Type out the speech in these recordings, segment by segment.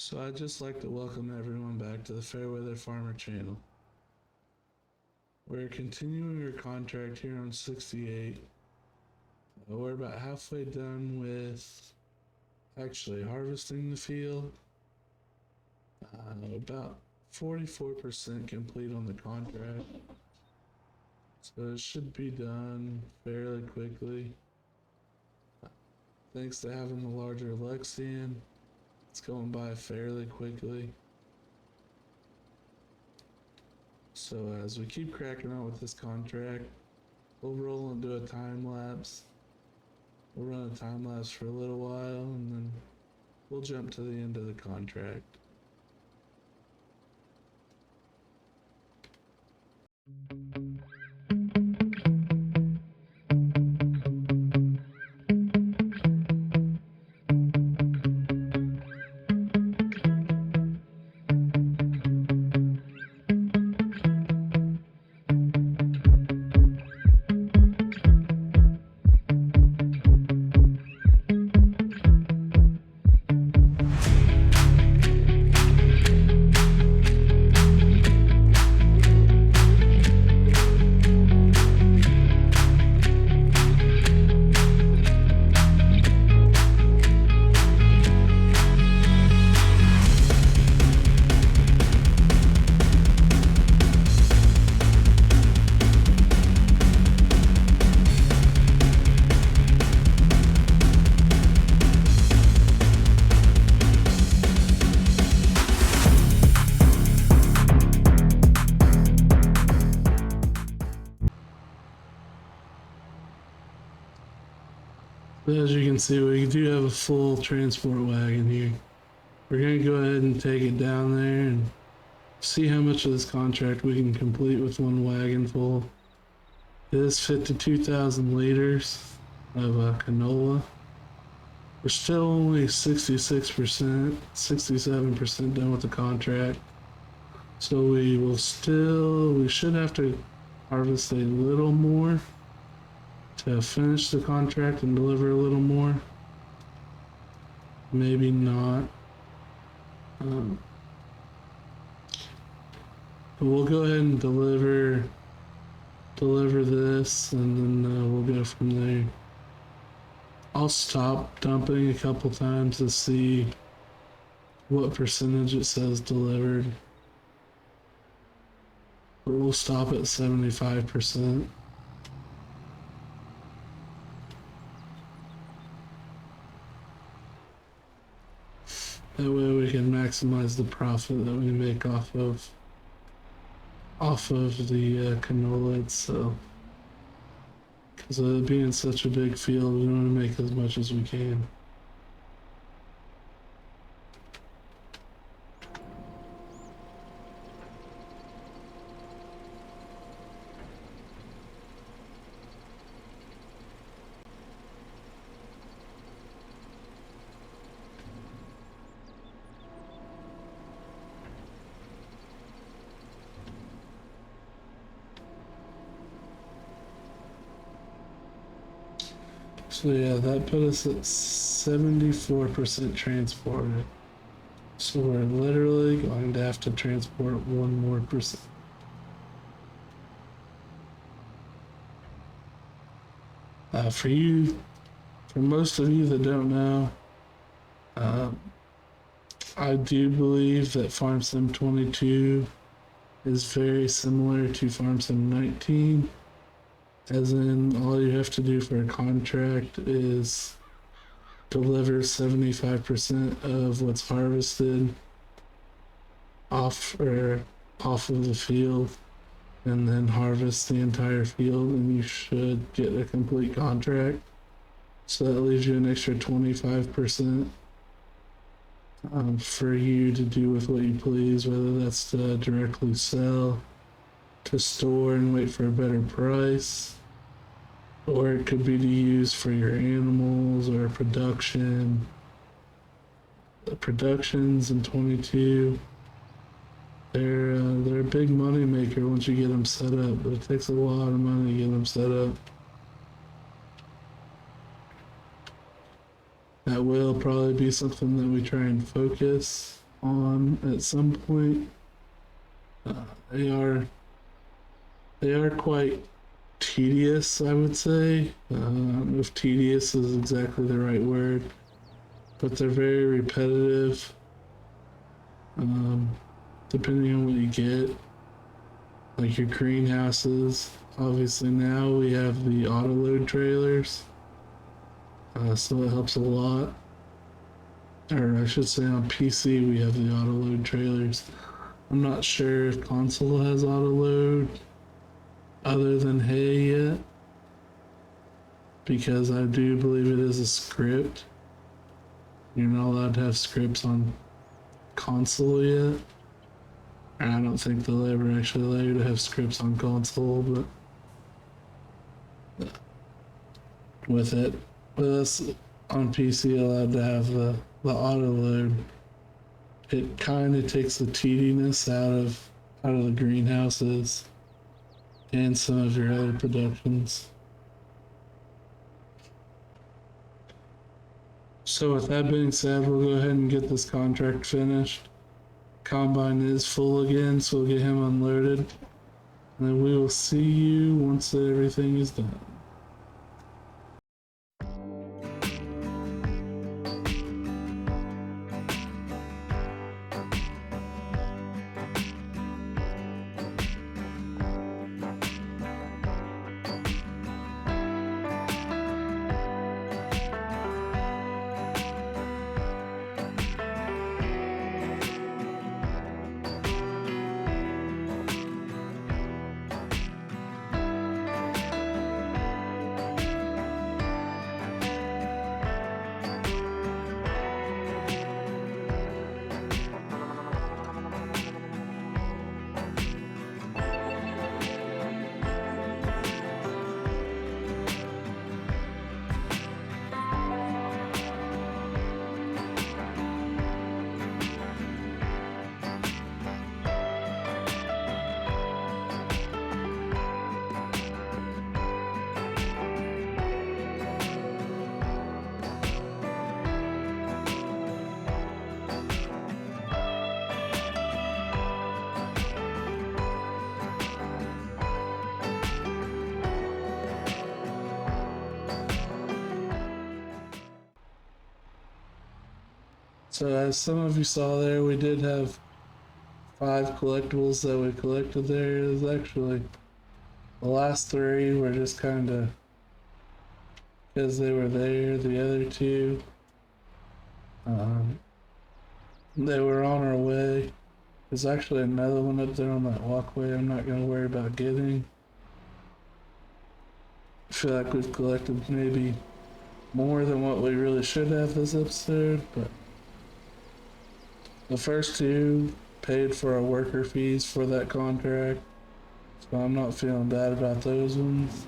So I'd just like to welcome everyone back to the Fairweather Farmer channel. We're continuing our contract here on 68. We're about halfway done with actually harvesting the field. About 44% complete on the contract. So it should be done fairly quickly. Thanks to having the larger Lexian, it's going by fairly quickly. So as we keep cracking out with this contract, we'll roll into a time lapse. We'll run a time lapse for a little while and then we'll jump to the end of the contract. As you can see, we do have a full transport wagon here. We're going to go ahead and take it down there and see how much of this contract we can complete with one wagon full. It is fit to 2,000 liters of canola. We're still only 66%, 67% done with the contract. So we should have to harvest a little more to finish the contract and deliver a little more. Maybe not. But we'll go ahead and deliver this and then we'll go from there. I'll stop dumping a couple times to see what percentage it says delivered. But we'll stop at 75%. That way we can maximize the profit that we make off of the canola itself. Because of it being such a big field, we want to make as much as we can. So yeah, that put us at 74% transported. So we're literally going to have to transport 1 more percent. For most of you that don't know, I do believe that Farm Sim 22 is very similar to Farm Sim 19. As in, all you have to do for a contract is deliver 75% of what's harvested off of the field, and then harvest the entire field, and you should get a complete contract. So that leaves you an extra 25% for you to do with what you please, whether that's to directly sell, to store and wait for a better price, or it could be to use for your animals or production. The productions in 22, they're a big money maker once you get them set up, but it takes a lot of money to get them set up. That will probably be something that we try and focus on at some point. Uh, they are they are quite tedious, I would say. I don't know if tedious is exactly the right word, but they're very repetitive. Um, Depending on what you get, like your greenhouses. Obviously, now we have the auto load trailers, so it helps a lot. Or I should say, on PC we have the auto load trailers. I'm not sure if console has auto load other than hay yet, because I do believe it is a script. You're not allowed to have scripts on console yet. And I don't think they'll ever actually allow you to have scripts on console, but with it, with us on PC allowed to have the auto load, it kind of takes the tediness out of the greenhouses and some of your other productions. So with that being said, we'll go ahead and get this contract finished. Combine is full again, so we'll get him unloaded. And then we will see you once everything is done. So as some of you saw there, we did have 5 collectibles that we collected there. It was actually the last 3 were just kind of because they were there. The other 2, they were on our way. There's actually another one up there on that walkway I'm not going to worry about getting. I feel like we've collected maybe more than what we really should have this episode, but the first 2 paid for our worker fees for that contract, so I'm not feeling bad about those ones.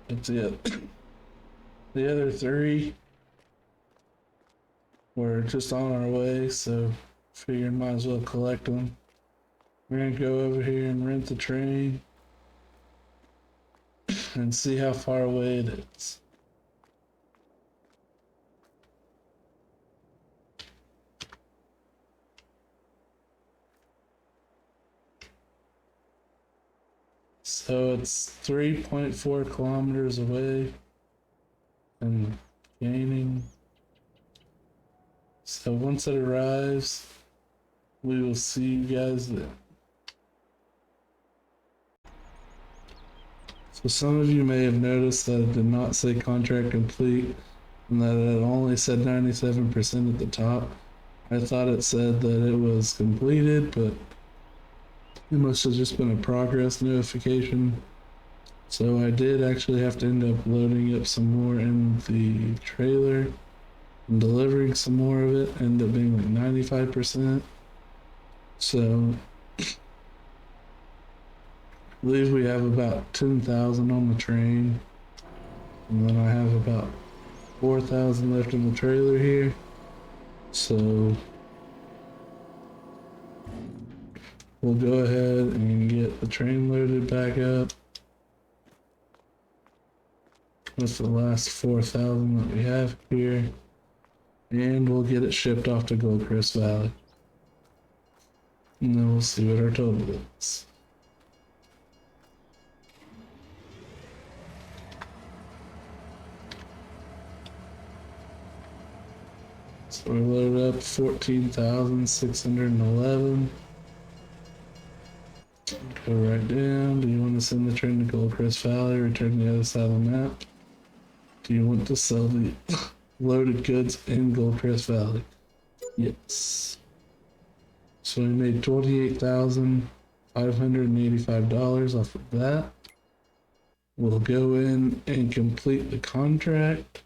But the other 3 were just on our way, so figured might as well collect them. We're gonna go over here and rent the train and see how far away it is. So it's 3.4 kilometers away and gaining. So once it arrives, we will see you guys then. So some of you may have noticed that it did not say contract complete and that it only said 97% at the top. I thought it said that it was completed, but it must have just been a progress notification. So I did actually have to end up loading up some more in the trailer and delivering some more of it, ended up being like 95%. So I believe we have about 10,000 on the train, and then I have about 4,000 left in the trailer here. So we'll go ahead and get the train loaded back up with the last 4,000 that we have here. And we'll get it shipped off to Goldcrest Valley. And then we'll see what our total is. So we loaded up 14,611. Go right down. Do you want to send the train to Goldcrest Valley, return the other side of the map? Do you want to sell the loaded goods in Goldcrest Valley? Yes. So we made $28,585 off of that. We'll go in and complete the contract.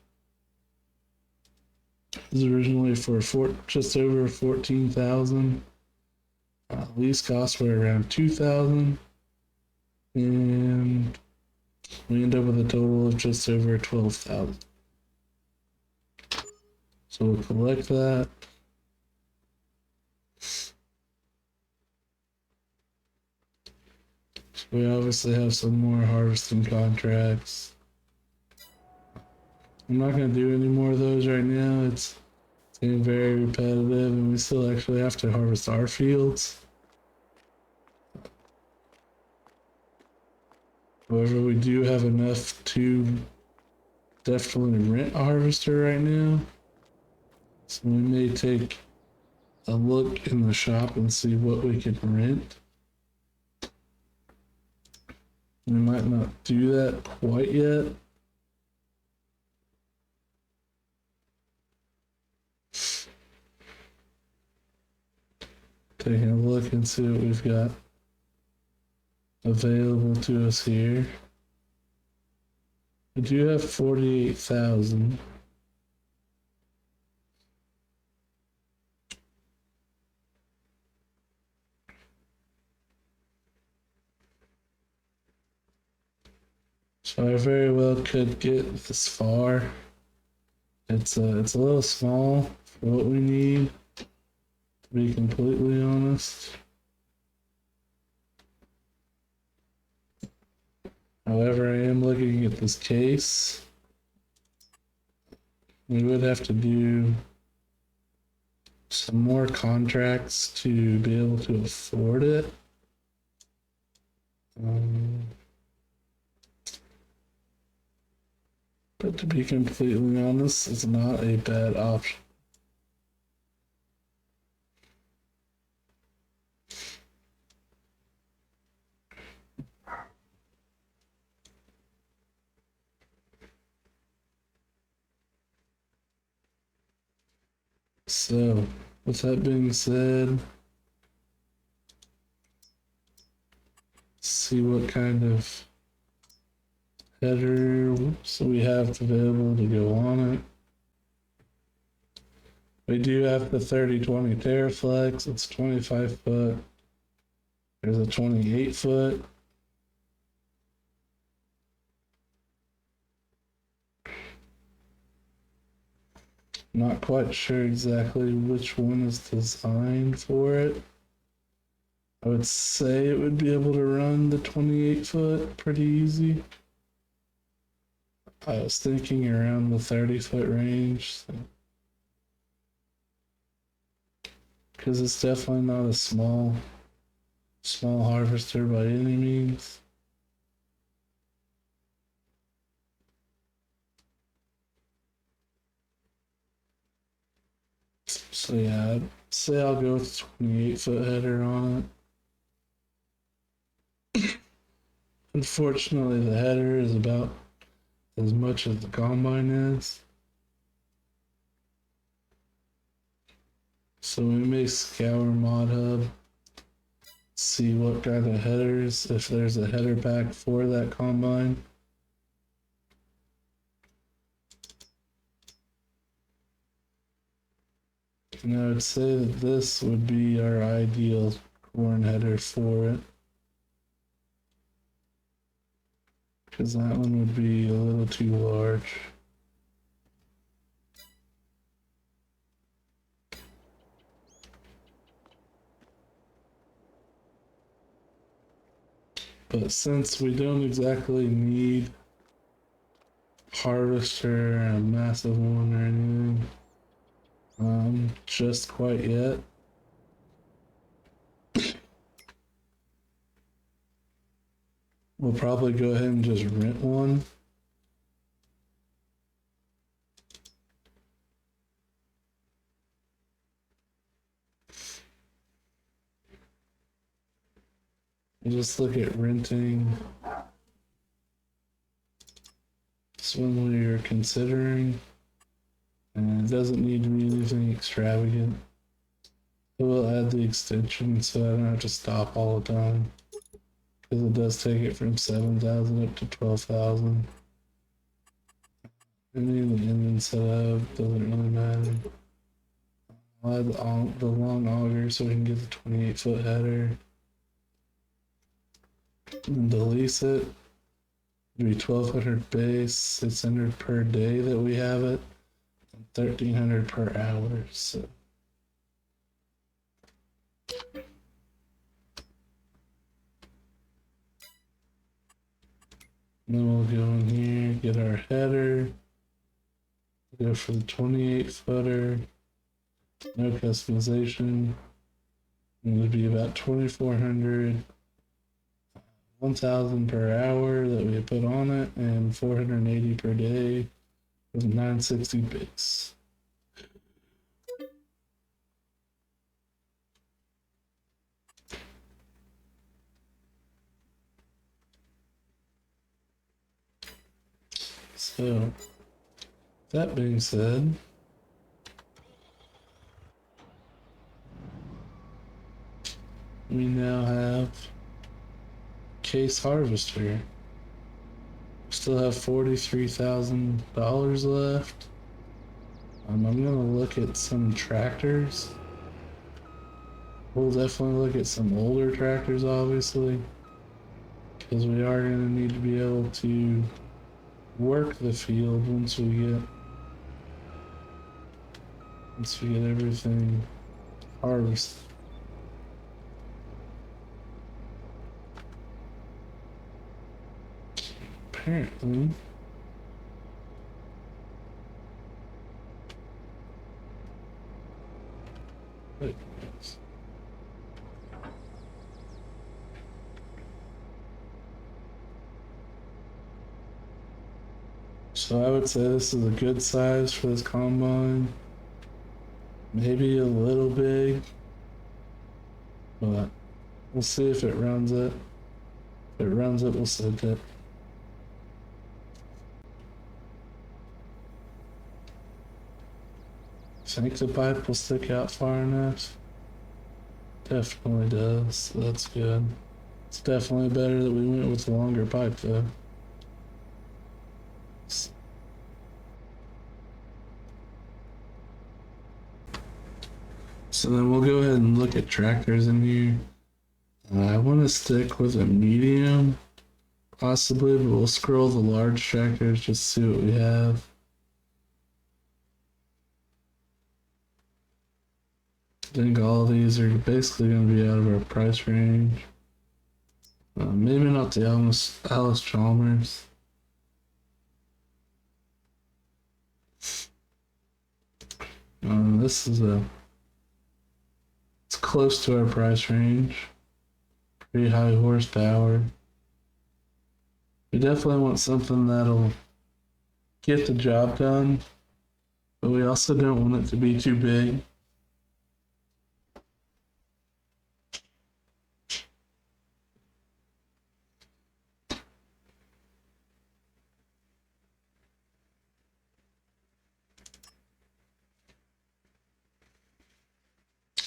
It was originally for just over 14,000. Lease costs were around 2,000, and we end up with a total of just over 12,000. So we'll collect that. So we obviously have some more harvesting contracts. I'm not going to do any more of those right now. It's getting very repetitive, and we still actually have to harvest our fields. However, we do have enough to definitely rent a harvester right now. So we may take a look in the shop and see what we can rent. We might not do that quite yet. Taking a look and see what we've got available to us here. We do have 48,000. So I very well could get this far. It's a little small for what we need, to be completely honest. However, I am looking at this case. We would have to do some more contracts to be able to afford it. But to be completely honest, it's not a bad option. So, with that being said, see what kind of header so we have available to go on it. We do have the 3020 Terraflex. It's 25 foot. There's a 28 foot. Not quite sure exactly which one is designed for it. I would say it would be able to run the 28 foot pretty easy. I was thinking around the 30 foot range. Because it's definitely not a small harvester by any means. So yeah, I'd say I'll go with 28 foot header on it. Unfortunately, the header is about as much as the combine is. So we may scour Mod Hub, see what kind of headers, if there's a header pack for that combine. And I would say that this would be our ideal corn header for it. Because that one would be a little too large. But since we don't exactly need harvester and a massive one or anything, Just quite yet. We'll probably go ahead and just rent one. You just look at renting. This one we are considering, and it doesn't need to be anything extravagant. It will add the extension so I don't have to stop all the time, because it does take it from 7,000 up to 12,000. And then the engine setup doesn't really matter. I'll add the long auger so we can get the 28-foot header. And to lease it, it'd be 1,200 base, 600 per day that we have it, and 1,300 per hour. So then we'll go in here, get our header, go for the 28-footer, no customization. It would be about 2,400, 1,000 per hour that we put on it, and 480 per day with 960 base. So, that being said, we now have case harvester. Still have $43,000 left. I'm gonna look at some tractors. We'll definitely look at some older tractors, obviously, because we are gonna need to be able to work the field once we get everything harvested. Apparently, wait, so I would say this is a good size for this combine. Maybe a little big, but we'll see if it runs it. If it runs it, we'll set it. Think the pipe will stick out far enough? Definitely does, so that's good. It's definitely better that we went with the longer pipe though. So then we'll go ahead and look at tractors in here. I want to stick with a medium, possibly, but we'll scroll the large tractors just to see what we have. I think all of these are basically going to be out of our price range. Maybe not the Alice Chalmers. This is it's close to our price range. Pretty high horsepower. We definitely want something that'll get the job done, but we also don't want it to be too big.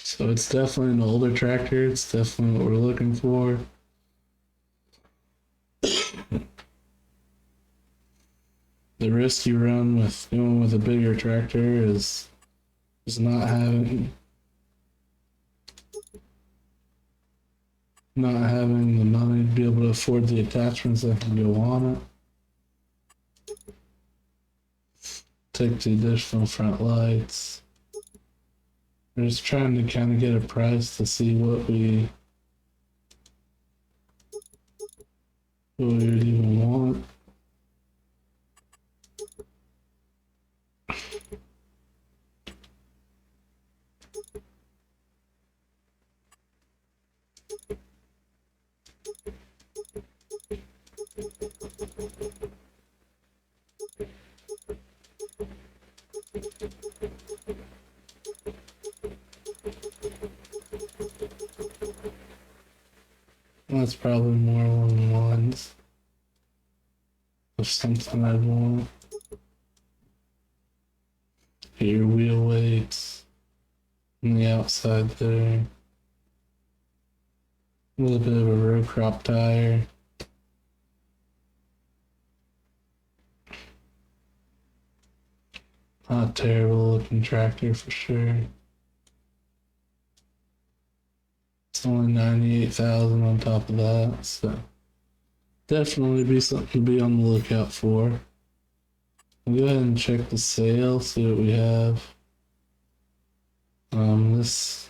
So it's definitely an older tractor. It's definitely what we're looking for. The risk you run with going with a bigger tractor is not having the money to be able to afford the attachments that can go on it. Take the additional front lights. We're just trying to kind of get a price to see what we would even want. That's probably more along the lines of something I'd want. Get your wheel weights on the outside there. A little bit of a row crop tire. Not a terrible looking tractor for sure. It's only 98,000 on top of that, so definitely be something to be on the lookout for. I'll go ahead and check the sale, see what we have. This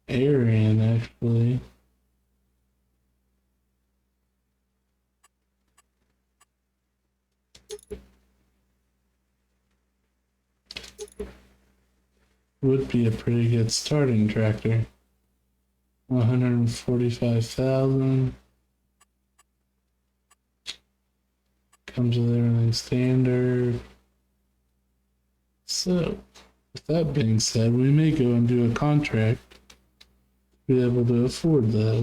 Arian actually. Would be a pretty good starting tractor. 145,000. Comes with everything standard. So, with that being said, we may go and do a contract to be able to afford that.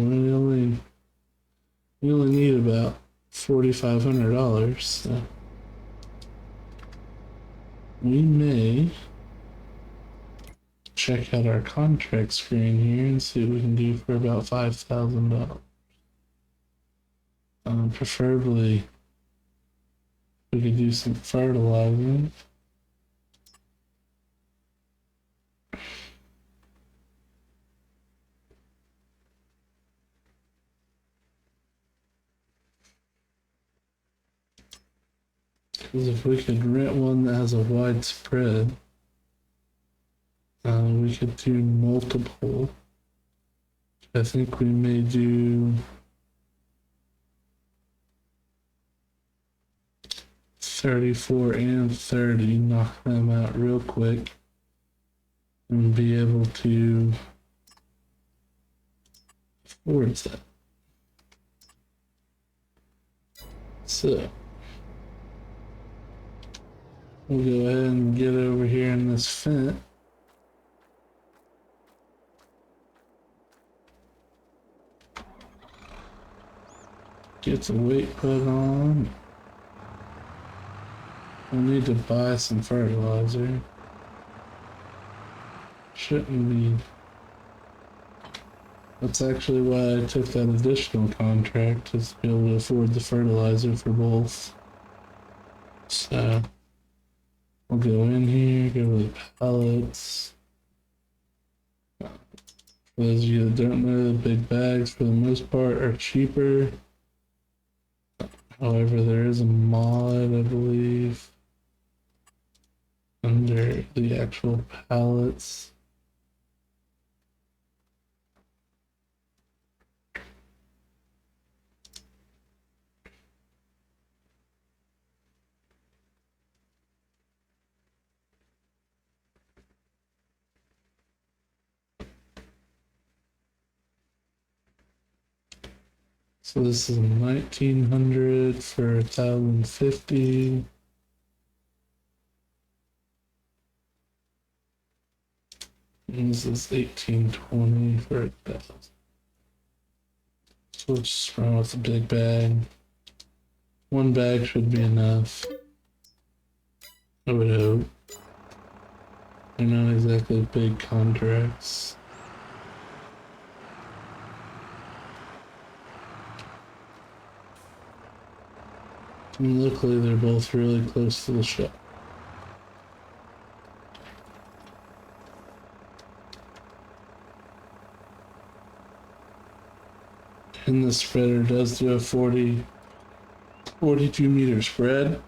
We only need about $4,500, so we may check out our contract screen here and see what we can do for about $5,000. Preferably, we could do some fertilizing. Because if we could rent one that has a wide spread, we could do multiple. I think we may do 34 and 30, knock them out real quick, and be able to afford that. So, we'll go ahead and get over here in this fence. Get the weight put on. We'll need to buy some fertilizer. Shouldn't be. That's actually why I took that additional contract, to be able to afford the fertilizer for both. So, we'll go in here, go to the pallets. For those of you that don't know, the big bags for the most part are cheaper. However, there is a mod, I believe, under the actual pallets. So this is 1900 for 1050. And this is 1820 for 1,000. So we'll just run with the big bag. One bag should be enough, I would hope. They're not exactly big contracts. And luckily they're both really close to the shop. And the spreader does do a 42 meter spread.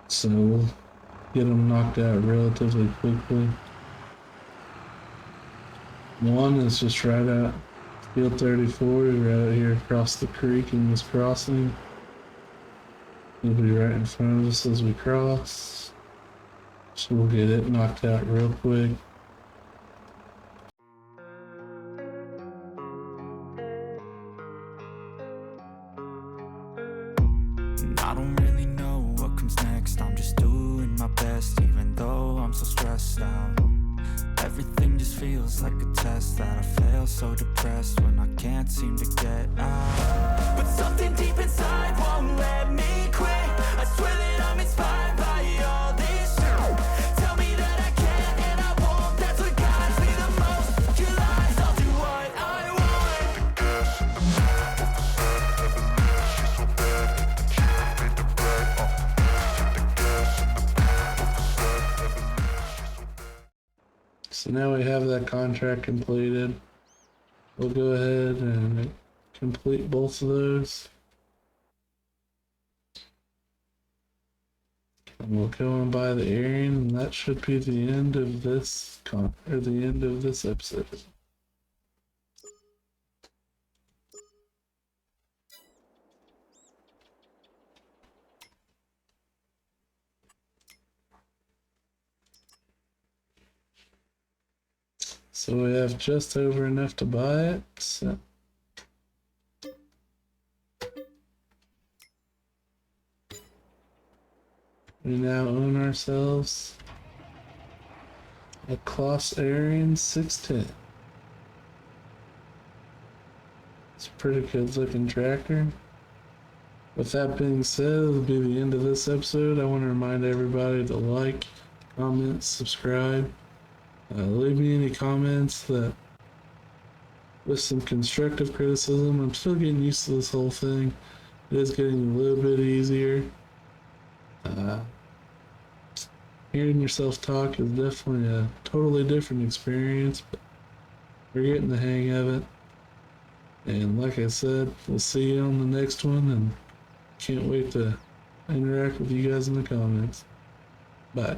So we'll get them knocked out relatively quickly. One is just right out field 34, right out here across the creek in this crossing. It'll be right in front of us as we cross. So we'll get it knocked out real quick. I don't really know what comes next. I'm just doing my best, even though I'm so stressed out. Everything just feels like a test that I fail, so depressed when I can't seem to get out. But something deep inside won't let me quit. I swear that I'm inspired by all this shit. Tell me that I can and I won't. That's what guides me the most. Your lies, I'll do what I want. So now we have that contract completed. We'll go ahead and complete both of those. And we'll go and buy the Aryan, and that should be the end of this the end of this episode. So we have just over enough to buy it. So we now own ourselves a Kloss Aryan 610. It's a pretty good looking tractor. With that being said, it'll be the end of this episode. I want to remind everybody to like, comment, subscribe. Leave me any comments that with some constructive criticism. I'm still getting used to this whole thing. It is getting a little bit easier. Hearing yourself talk is definitely a totally different experience, but we're getting the hang of it. And like I said, we'll see you on the next one, and can't wait to interact with you guys in the comments. Bye.